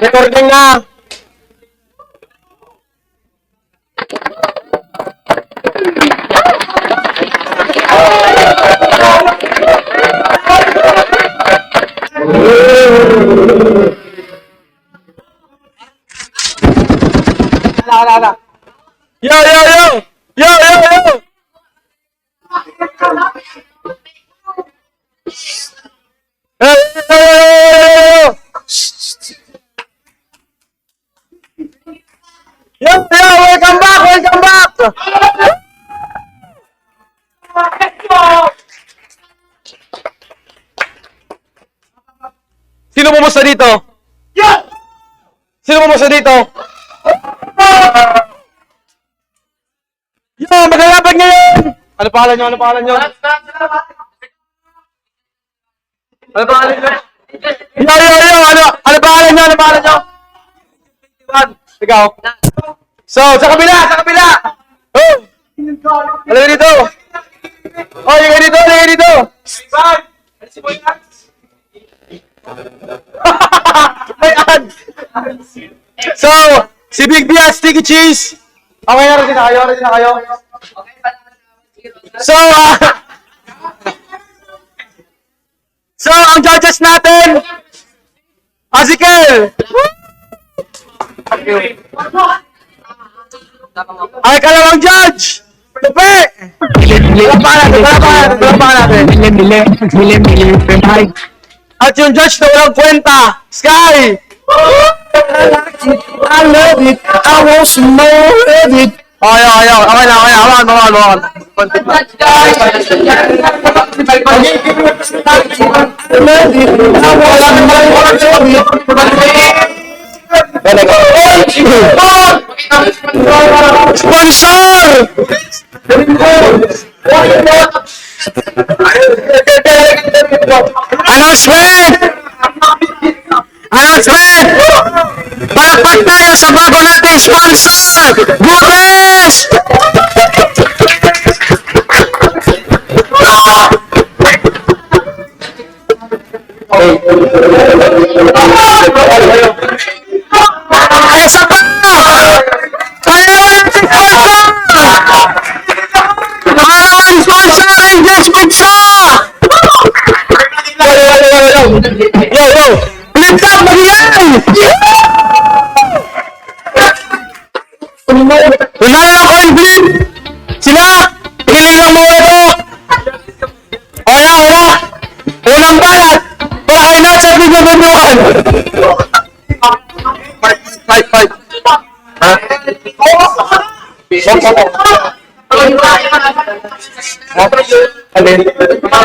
Recording na. Ala. Yo! Yo! Hey! Yo! Welcome back! Sino pumusta dito? Sino pumusta dito? Yo! Maglalaban ngayon! Ano pangalan nyo? Ano pangalan nyo? Ano pangalan nyo? Ikaw. So, sa kabila! Oh! Halika dito! Oh, halika dito! May ad! So, si Big B at Sticky Cheese. Okay na rin na kayo. So, ang judges natin, Azikel! Ay, kalawang judge! Tupi! Palapakan natin. At yung judge na walang kwenta, Sky! I love it, I want some more of it. Okay na. Awan. Sponsor! Announcement! Palakpak tayo sa bago nating sponsor! Goodness! Ay, isa pa! Pangalawang sponsor! Engagement sa! Yo! Flip top! Mag-iyan! Tunay ako yung flip! Sila! Hinilang mo ito! Wala! Unang balat! Para kayo nasa bigyan-bigyan! Five! Ha? Alin? Ha?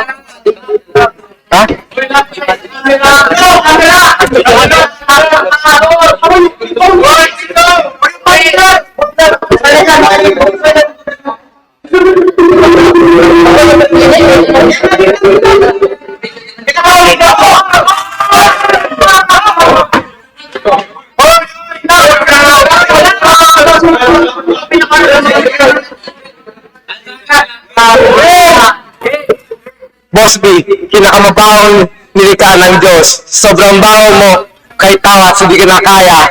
Boss B, pinakamabawang nilikha ng Diyos. Sobrang baho mo, kahit tawas, hindi ka na kaya.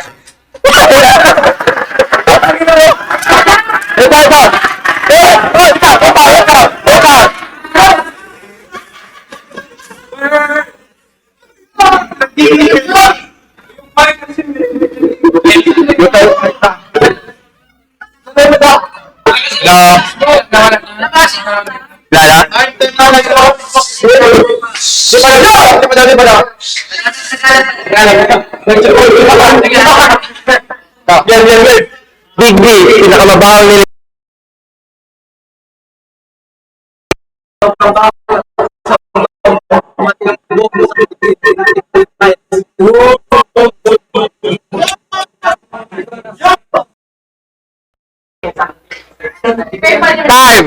Big B, pinakamabawang nilikha. Time!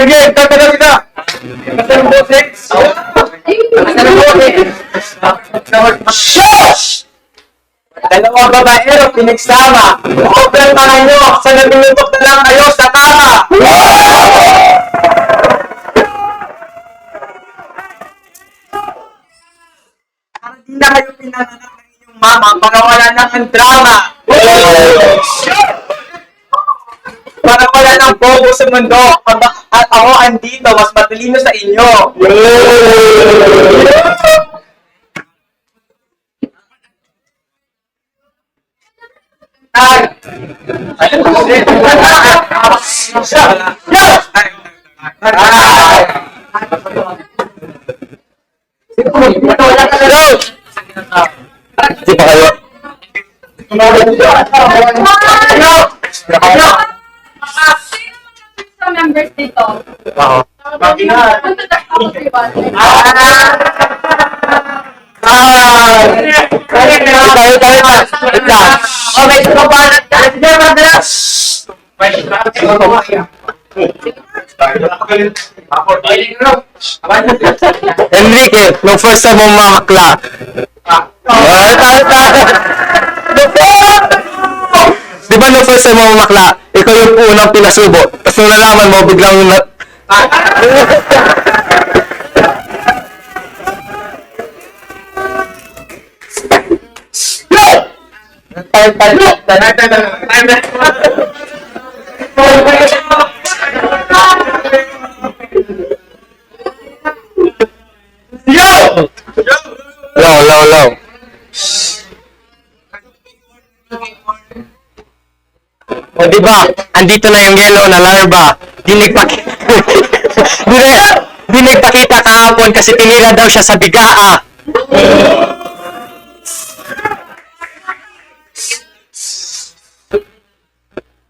Game! Tatalo kita! Shush! Dalawang babaero pinagsama. Overtime nyo, sa nabinuntok na lang kayo sa kama. Para di na kayo pinanganak ng inyong mama para wala nang ang drama. Para wala nang bobo sa mundo. At ako andito, mas matalino sa inyo. Ay! Di pa kayo? Sa members dito. Oo. Punta na ako kay Bate. Okay, so balat ka. Hindi naman na. Enrique, nung first time mo mamakla. Di ba nung first time mo mamakla, ikaw yung unang pinasubo. Tapos nung nalaman mo, biglang Low. O di ba? Andito na yung yellow na larva. Di nagpakita kahapon kasi tinira daw siya sa bigaa.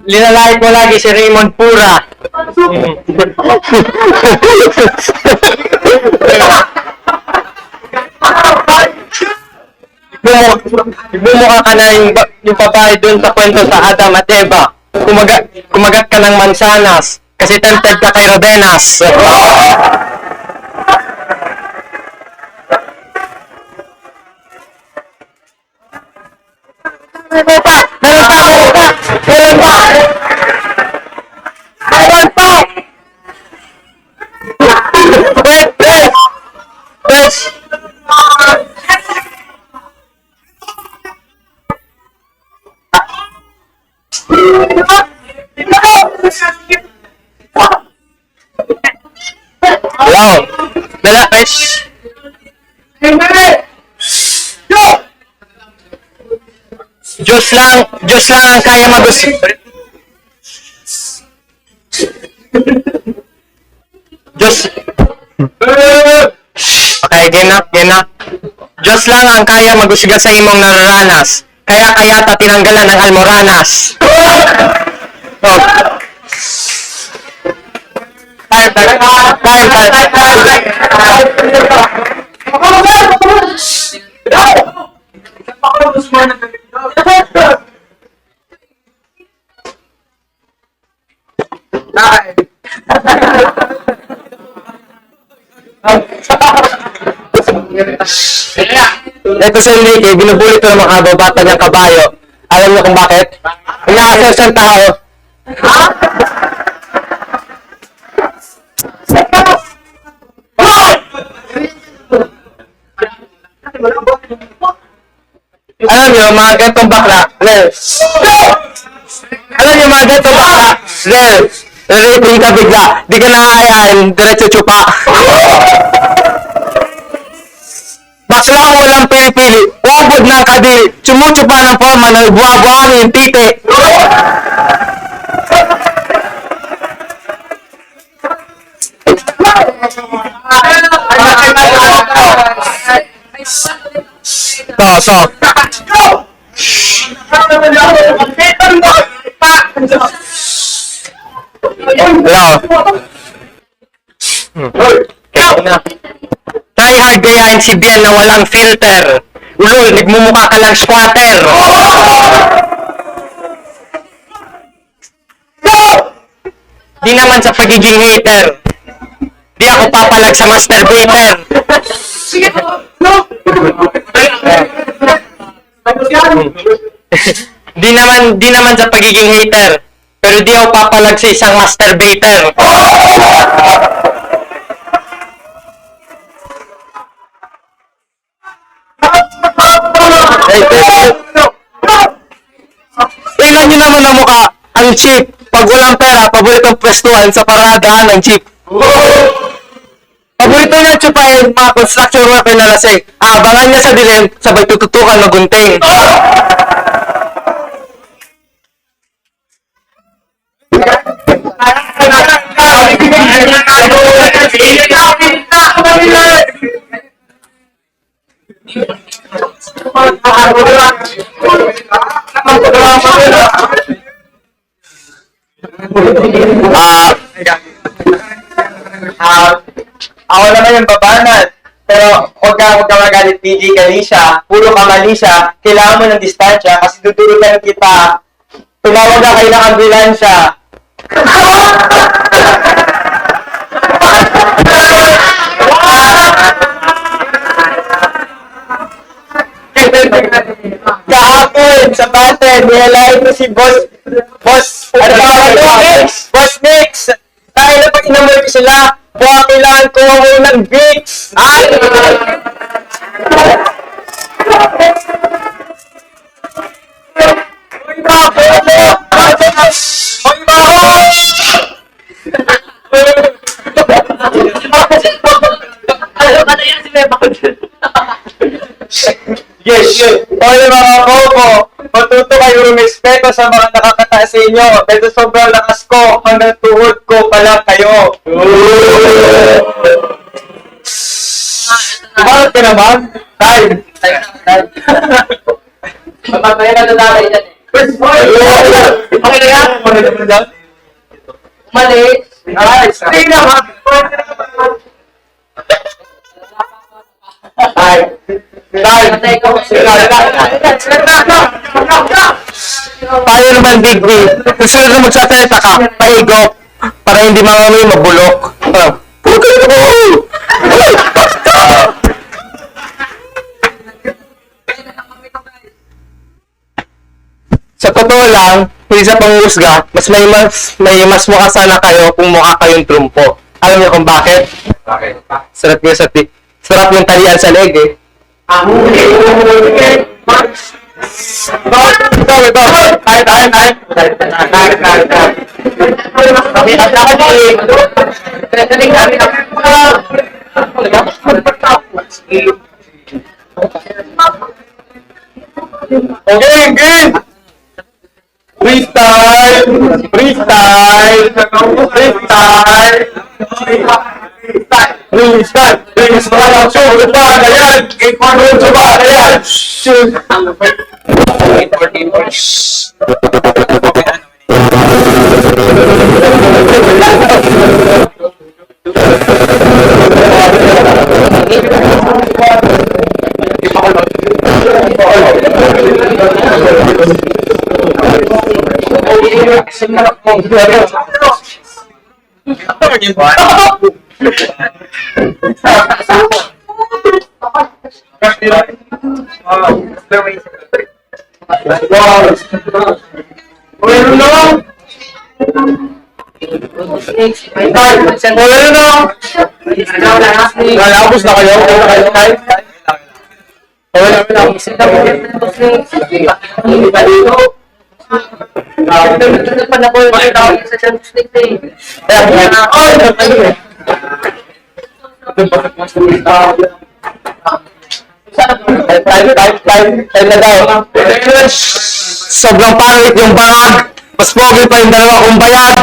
Linalait mo lagi si Raymond Pura. Bumukha ka na yung babae dun sa kwento sa Adam at Eva. Kumagat ka ng mansanas kasi tempted ka kay Rabenas. Wow! Malapis! Diyos lang ang kaya Okay, gina. Diyos lang ang kaya magusga sa imong nararanas. Kaya ta tinanggalan ng almoranas. Oh. Ito si Enrique, binubulit ko ng mga kababata niyang kabayo. Alam niyo kung bakit? Inaasal siyang tao. Alam niyo, mga gantong bakla, nalilipin ka bigla, di ka nakakayain, diretso tsupa. Bakla ang walang pili-pili, wabod ng kadiri, sumutsupa ng forma ng buwa-buwang yung titi. So. Try hard gayahin si Bian na walang filter. Ulol, nagmumukha ka lang squatter. Di naman sa pagiging hater. Di ako papalag sa masturbator. Di naman sa pagiging hater. Pero di ako papalag sa isang masturbator. Tingnan nyo naman ang mukha. Ang cheap. Pag walang pera, paboritong pwestuhan sa paradaan ng jeep. Paborito niya tsupahin mga construction worker na lasing. Abangan niya sa dilim, sabay tututukan ng gunting. Ako naman yung babanat. Pero huwag ka magalit, PG Galicia. Puro ka mali siya. Kailangan mo ng distansya kasi tutulugan kita. Tumawag ka kayo ng ambulansya. Kahapon sa base, nilalain ko si Boss, ano ba ito? Boss Mix! Dahil na pag inamoy ko sila, baka kailangan ko ako ng Vicks! Ay! Uy, bako! Uy, bako! Yes, yes. Oy, mga bobo, matuto kayo rumespeto sa mga nakakataas sa inyo. Dahil sobrang lakas ko, hanggang tuhod ko pala kayo. Bakit ka naman? Time. Mamaya na lalaki dyan eh. Okay na yan? Okay na yan? Umalis. Ay, stay naman. Ay. Patay ko. Tayo naman, Big B. Kung sino na magsasalita ka, paigop. Para hindi mamami mabulok. Pugay ko! Sa totoo lang, hindi sa panghusga, may mas mukha sana kayo kung mukha kayong trumpo. Alam niyo kung bakit? Bakit? Sarap yung talian sa leg eh. Okay, game! Freestyle! Freestyle! Freestyle! Freestyle! Freestyle! Shoot ba na yan? Shoot ba na yan? Shoot! Nalabos na kayo? Time na daw. Sobrang pangit yung bangag. Mas pogi pa yung dalawa kong bayad.